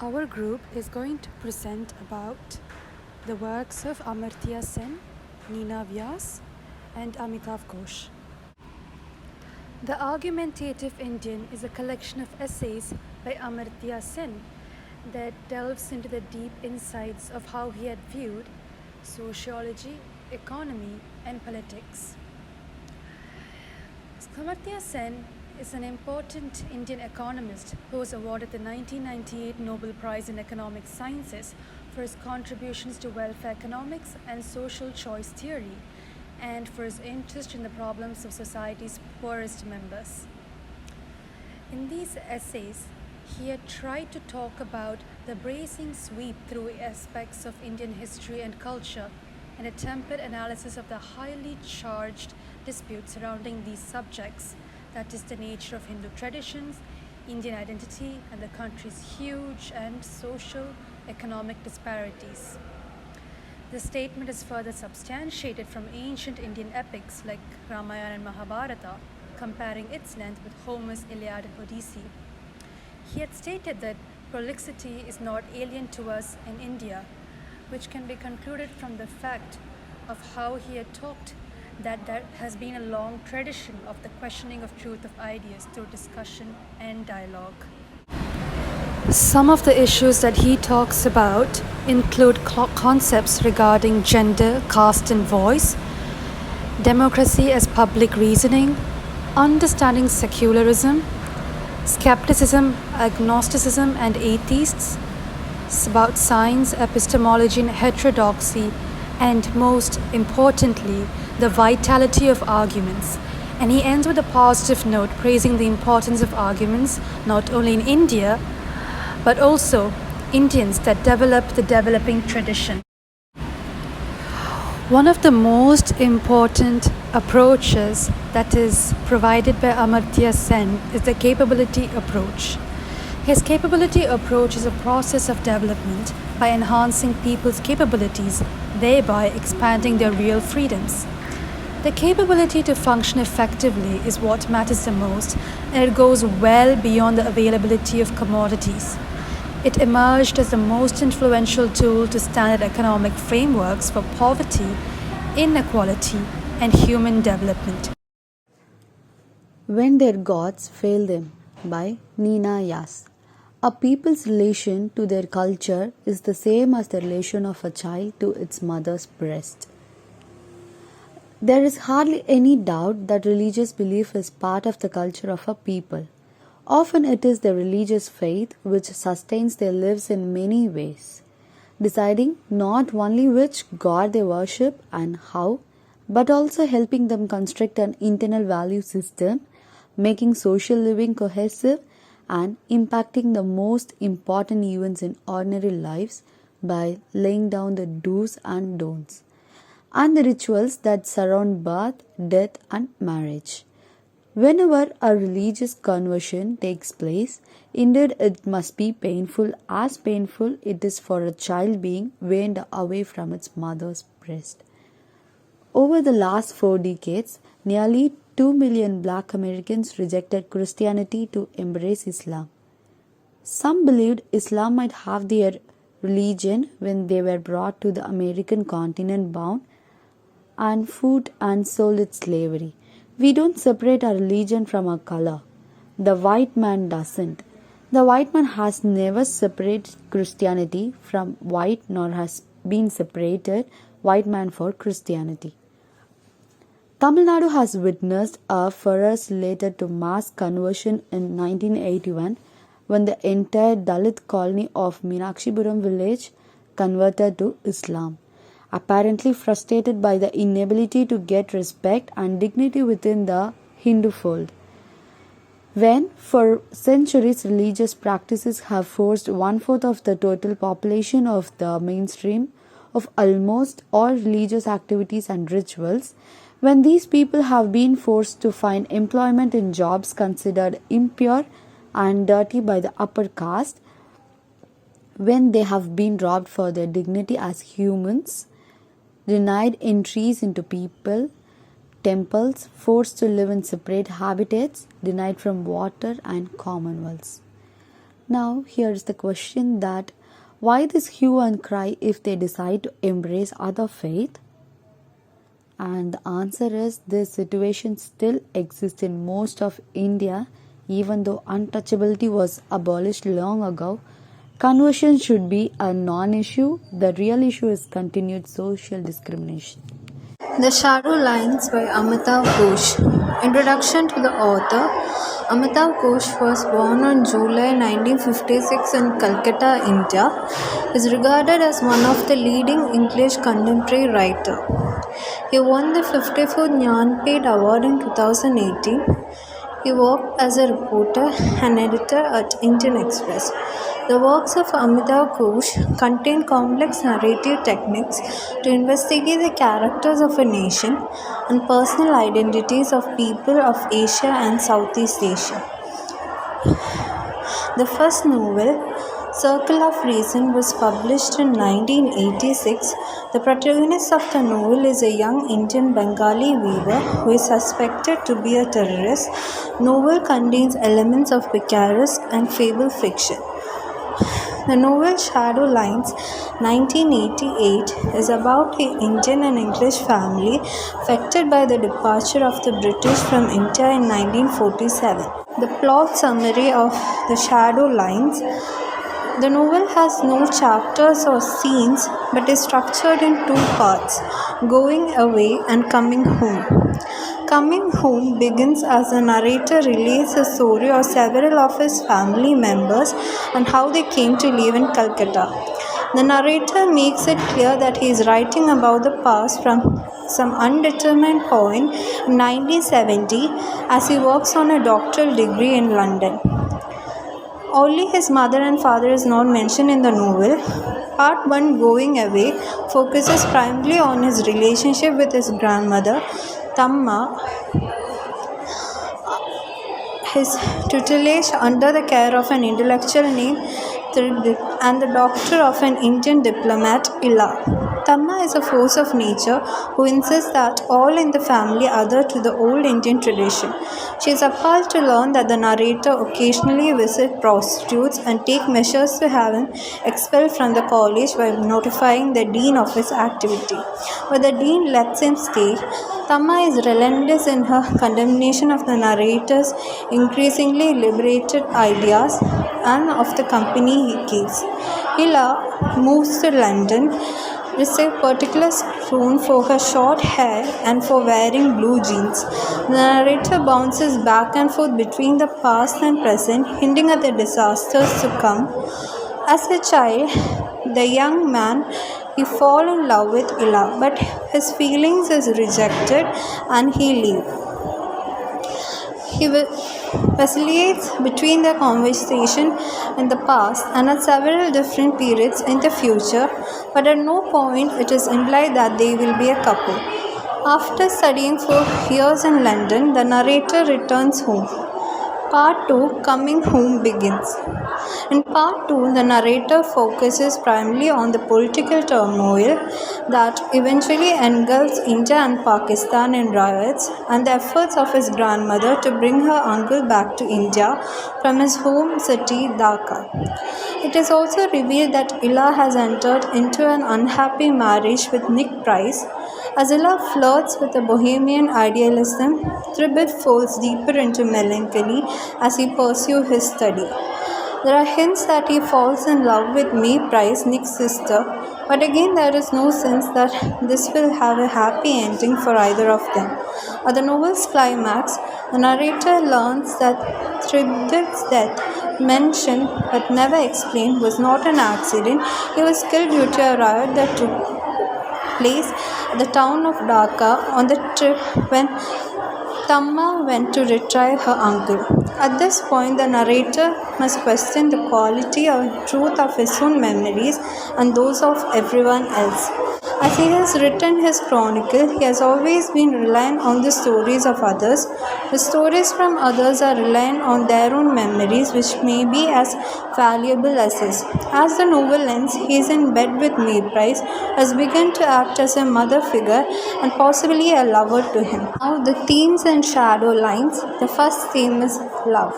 Our group is going to present about the works of Amartya Sen, Nina Vyas, and Amitav Ghosh. The Argumentative Indian is a collection of essays by Amartya Sen that delves into the deep insights of how he had viewed sociology, economy, and politics. Amartya Sen is an important Indian economist who was awarded the 1998 Nobel Prize in Economic Sciences for his contributions to welfare economics and social choice theory, and for his interest in the problems of society's poorest members. In these essays, he had tried to talk about the bracing sweep through aspects of Indian history and culture and a tempered analysis of the highly charged dispute surrounding these subjects, that is, the nature of Hindu traditions, Indian identity, and the country's huge and social economic disparities. The statement is further substantiated from ancient Indian epics like Ramayana and Mahabharata, comparing its length with Homer's Iliad and Odyssey. He had stated that prolixity is not alien to us in India, which can be concluded from the fact of how he had talked that there has been a long tradition of the questioning of truth of ideas through discussion and dialogue. Some of the issues that he talks about include concepts regarding gender, caste, and voice, democracy as public reasoning, understanding secularism, skepticism, agnosticism, and atheists, about science, epistemology, and heterodoxy, and most importantly, the vitality of arguments. And he ends with a positive note praising the importance of arguments not only in India but also Indians that develop the developing tradition. One of the most important approaches that is provided by Amartya Sen is the capability approach. His capability approach is a process of development by enhancing people's capabilities, thereby expanding their real freedoms. The capability to function effectively is what matters the most, and it goes well beyond the availability of commodities. It emerged as the most influential tool to standard economic frameworks for poverty, inequality, and human development. When Their Gods Fail Them by Nina Yas. A people's relation to their culture is the same as the relation of a child to its mother's breast. There is hardly any doubt that religious belief is part of the culture of a people. Often it is the religious faith which sustains their lives in many ways, deciding not only which God they worship and how, but also helping them construct an internal value system, making social living cohesive and impacting the most important events in ordinary lives by laying down the do's and don'ts and the rituals that surround birth, death, and marriage. Whenever a religious conversion takes place, indeed it must be painful, as painful it is for a child being weaned away from its mother's breast. Over the last 4 decades, nearly 2 million black Americans rejected Christianity to embrace Islam. Some believed Islam might have their religion when they were brought to the American continent bound and food and sold its slavery. We don't separate our religion from our color. The white man doesn't. The white man has never separated Christianity from white, nor has been separated white man for Christianity. Tamil Nadu has witnessed a furor related to mass conversion in 1981 when the entire Dalit colony of Meenakshipuram village converted to Islam, apparently frustrated by the inability to get respect and dignity within the Hindu fold. When, for centuries, religious practices have forced 1/4 of the total population of the mainstream of almost all religious activities and rituals, when these people have been forced to find employment in jobs considered impure and dirty by the upper caste, when they have been robbed for their dignity as humans, denied entries into people, temples, forced to live in separate habitats, denied from water and commonwealths. Now, here's the question that why this hue and cry if they decide to embrace other faith? And the answer is this situation still exists in most of India, even though untouchability was abolished long ago. Conversion should be a non issue. The real issue is continued social discrimination. The Shadow Lines by Amitav Ghosh. Introduction to the author. Amitav Ghosh was born on July 1956 in Calcutta, India. He is regarded as one of the leading English contemporary writers. He won the 54th Jnanpith Award in 2018. He worked as a reporter and editor at Indian Express. The works of Amitav Ghosh contain complex narrative techniques to investigate the characters of a nation and personal identities of people of Asia and Southeast Asia. The first novel, Circle of Reason, was published in 1986. The protagonist of the novel is a young Indian Bengali weaver who is suspected to be a terrorist. Novel contains elements of picaresque and fable fiction. The novel Shadow Lines 1988 is about an Indian and English family affected by the departure of the British from India in 1947. The plot summary of The Shadow Lines. The novel has no chapters or scenes but is structured in two parts, Going Away and Coming Home. Coming Home begins as the narrator relates the story of several of his family members and how they came to live in Calcutta. The narrator makes it clear that he is writing about the past from some undetermined point in 1970 as he works on a doctoral degree in London. Only his mother and father is not mentioned in the novel. Part 1, Going Away, focuses primarily on his relationship with his grandmother, Tamma, his tutelage under the care of an intellectual named Tridip, and the daughter of an Indian diplomat, Ila. Tamma is a force of nature who insists that all in the family adhere to the old Indian tradition. She is appalled to learn that the narrator occasionally visits prostitutes and take measures to have him expelled from the college by notifying the dean of his activity. But the dean lets him stay. Tamma is relentless in her condemnation of the narrator's increasingly liberated ideas and of the company he keeps. Hila moves to London, receives particular scorn for her short hair and for wearing blue jeans. The narrator bounces back and forth between the past and present, hinting at the disasters to come. As a child, the young man, he falls in love with Ila, but his feelings is rejected and he leaves. He vacillates between the conversation in the past and at several different periods in the future, but at no point it is implied that they will be a couple. After studying for years in London, the narrator returns home. Part 2, Coming Home, begins. In Part 2, the narrator focuses primarily on the political turmoil that eventually engulfs India and Pakistan in riots and the efforts of his grandmother to bring her uncle back to India from his home city, Dhaka. It is also revealed that Ila has entered into an unhappy marriage with Nick Price. As Ila flirts with a bohemian idealism, Tridip falls deeper into melancholy as he pursues his study. There are hints that he falls in love with May Price, Nick's sister, but again there is no sense that this will have a happy ending for either of them. At the novel's climax, the narrator learns that Tridip's death, mentioned but never explained, was not an accident. He was killed due to a riot that took place at the town of Dhaka on the trip when Tamma went to retrieve her uncle. At this point, the narrator must question the quality or truth of his own memories and those of everyone else. As he has written his chronicle, he has always been reliant on the stories of others. The stories from others are reliant on their own memories, which may be as valuable as his. As the novel ends, he is in bed with May Price, has begun to act as a mother figure and possibly a lover to him. Now, the themes and shadow lines. The first theme is love.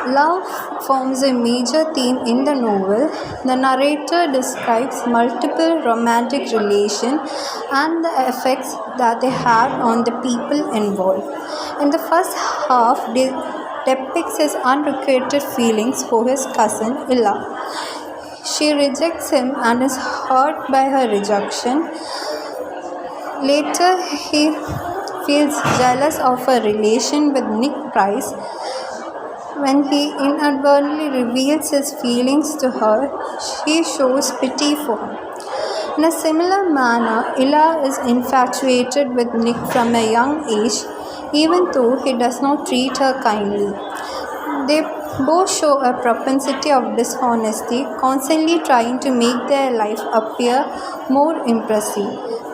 Love forms a major theme in the novel. The narrator describes multiple romantic relations and the effects that they had on the people involved. In the first half, depicts his unrequited feelings for his cousin Illa. She rejects him and is hurt by her rejection. Later, he feels jealous of her relation with Nick Price. When he inadvertently reveals his feelings to her, she shows pity for him. In a similar manner, Illa is infatuated with Nick from a young age, even though he does not treat her kindly. They both show a propensity of dishonesty, constantly trying to make their life appear more impressive.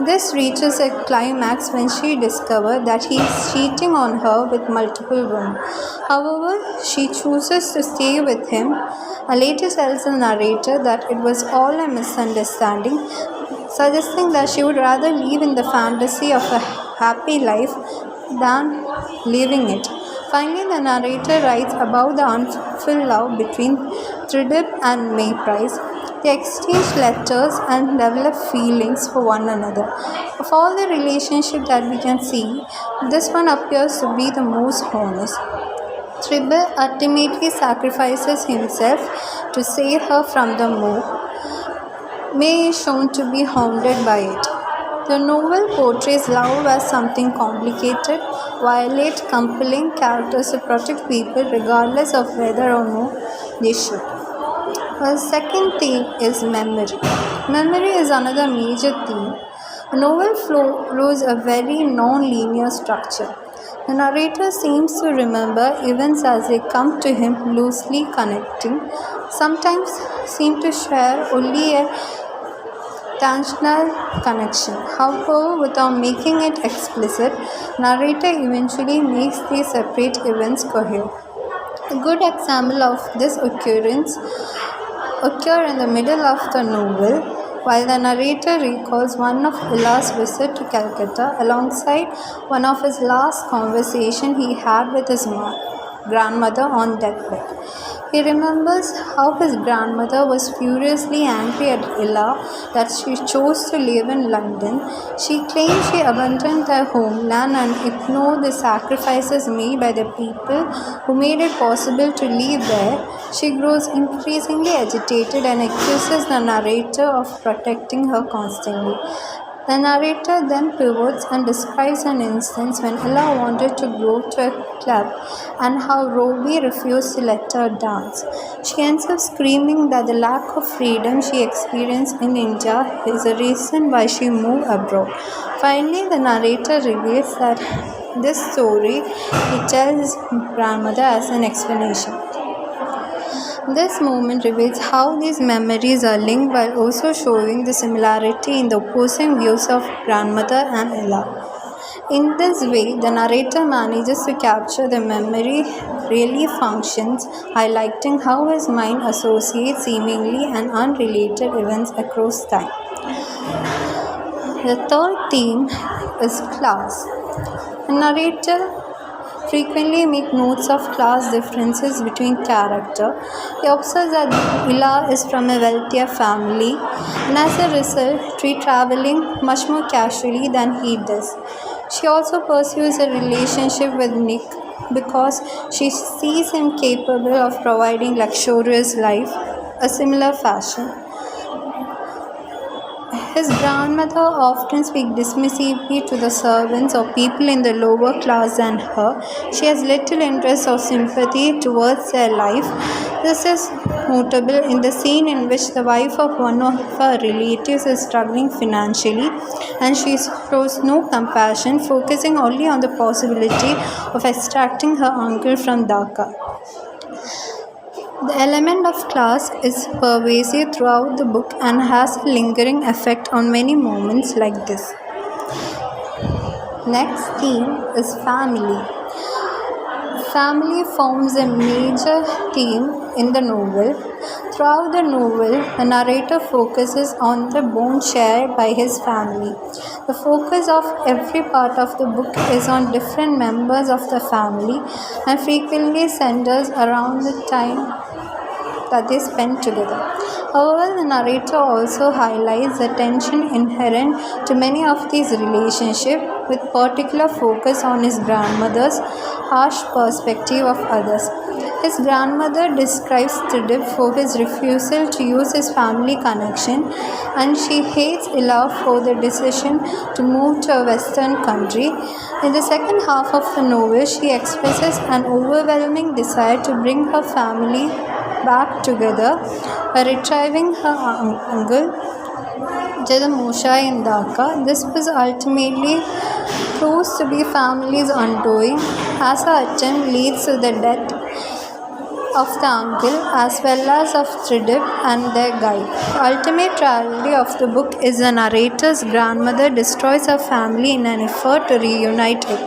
This reaches a climax when she discovers that he is cheating on her with multiple women. However, she chooses to stay with him and later tells the narrator that it was all a misunderstanding, suggesting that she would rather live in the fantasy of a happy life than living it. Finally, the narrator writes about the unfulfilled love between Tridib and May Price. They exchange letters and develop feelings for one another. Of all the relationships that we can see, this one appears to be the most honest. Tribble ultimately sacrifices himself to save her from the mob. May is shown to be haunted by it. The novel portrays love as something complicated, violent, compelling characters to protect people regardless of whether or no they should. The second theme is memory. Memory is another major theme. The novel follows a very non-linear structure. The narrator seems to remember events as they come to him, loosely connecting, sometimes seem to share only a tangential connection. However, without making it explicit, narrator eventually makes these separate events cohere. A good example of this occur in the middle of the novel, while the narrator recalls one of Illa's visit to Calcutta alongside one of his last conversations he had with his grandmother on deathbed. He remembers how his grandmother was furiously angry at Illa that she chose to live in London. She claimed she abandoned their homeland and ignored the sacrifices made by the people who made it possible to live there. She grows increasingly agitated and accuses the narrator of protecting her constantly. The narrator then pivots and describes an instance when Ella wanted to go to a club and how Robbie refused to let her dance. She ends up screaming that the lack of freedom she experienced in India is the reason why she moved abroad. Finally, the narrator reveals that this story he tells his grandmother as an explanation. This moment reveals how these memories are linked while also showing the similarity in the opposing views of grandmother and Ella. In this way, the narrator manages to capture the memory really functions, highlighting how his mind associates seemingly and unrelated events across time. The third theme is class. The narrator frequently make notes of class differences between character. He observes that Illa is from a wealthier family and as a result treats traveling much more casually than he does. She also pursues a relationship with Nick because she sees him capable of providing luxurious life, a similar fashion. His grandmother often speaks dismissively to the servants or people in the lower class than her. She has little interest or sympathy towards their life. This is notable in the scene in which the wife of one of her relatives is struggling financially and she shows no compassion, focusing only on the possibility of extracting her uncle from Dhaka. The element of class is pervasive throughout the book and has a lingering effect on many moments like this. Next theme is family. Family forms a major theme in the novel. Throughout the novel, the narrator focuses on the bond shared by his family. The focus of every part of the book is on different members of the family and frequently centers around the time that they spend together. However, the narrator also highlights the tension inherent to many of these relationships, with particular focus on his grandmother's harsh perspective of others. His grandmother describes Tridib for his refusal to use his family connection, and she hates Ella for the decision to move to a western country. In the second half of the novel, she expresses an overwhelming desire to bring her family back together by retrieving her uncle Jadamusha in Dhaka. This was ultimately proves to be family's undoing, as her attempt leads to the death of the uncle as well as of Tridib and their guide. The ultimate tragedy of the book is the narrator's grandmother destroys her family in an effort to reunite it.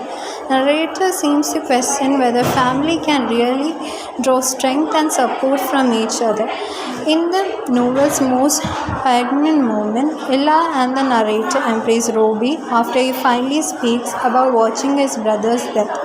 Narrator seems to question whether family can really draw strength and support from each other. In the novel's most poignant moment, Ella and the narrator embrace Robbie after he finally speaks about watching his brother's death.